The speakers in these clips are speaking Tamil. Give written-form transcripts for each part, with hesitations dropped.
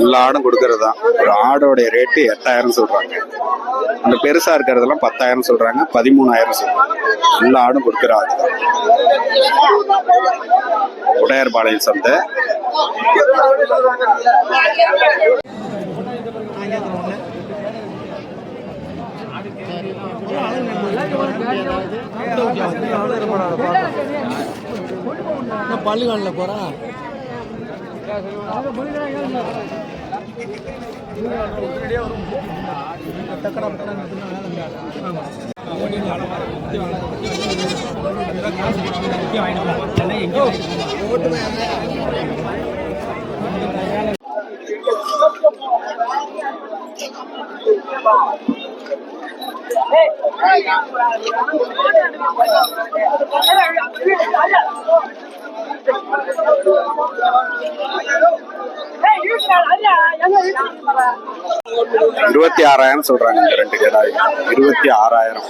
எல்லா ஆடும் கொடுக்கறதுதான். ஒரு ஆடோடைய ரேட்டு 8000 சொல்றாங்க. அந்த பெருசா இருக்கிறதெல்லாம் 10,000 சொல்றாங்க, 13,000 சொல்றாங்க. எல்லா ஆடும் கொடுக்கிற ஆடு தான். உடையார்பாளையம் சந்தை. பள்ளிவான்ல போறேன். $26,000 சொல்றாங்க. இந்த 2 கிடாய் 26,000.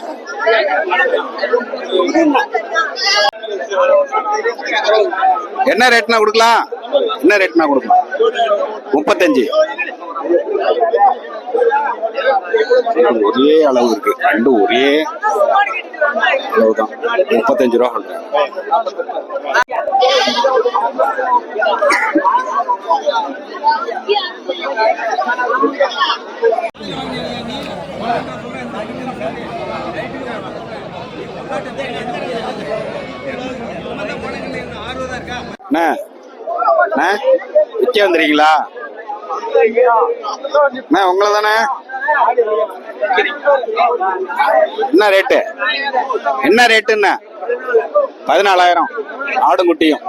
என்ன ரேட்னா கொடுக்கலாம்? என்ன ரேட்னா கொடுக்கலாம்? 35. ஒரே அளவு இருக்கு, ரெண்டு ஒரே அளவுதான். 35 ரூபா சொல்றேன். விற்க வந்துறீங்களா? உங்களை தானே. என்ன ரேட்டு? என்ன ரேட்டுன்னு? 14,000 ஆடும் குட்டியும்.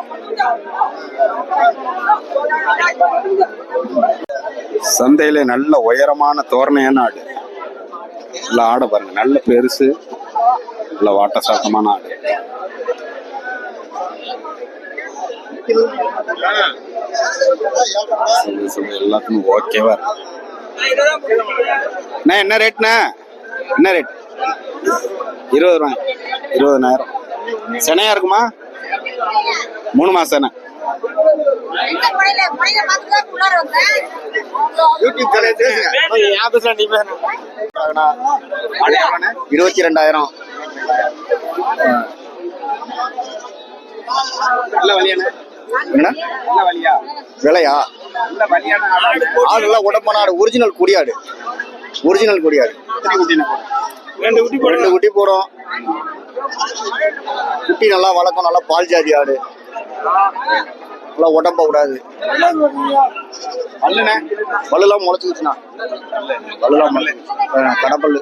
சந்தையில நல்ல உயரமான தோரணையான ஆடு. நல்ல ஆடை பாருங்க, நல்ல பெருசு, நல்ல வாட்ட சாட்டமான ஆடு. எல்லாத்துக்கும் ஓகேவா இருக்கு. என்ன ரேட்ண்ணா? என்ன ரேட்? 20 ரூபாய். 20,000. செனையா இருக்குமா? 3 மாசம். $22,000. விலையா? ஆடு எல்லாம் உடம்பான ஆடு, ஒரிஜினல் கொடியாடு. ஒரிஜினல் கொடியாடு. 2 குட்டி போடும். குட்டி நல்லா வளர்க்கும், நல்லா பால் ஜாதி ஆடு. நல்லா உடம்ப விடாது. பல்லுலாம் முளைச்சுக்குச்சுண்ணா. பல்லுலாம் கடப்பல்லு.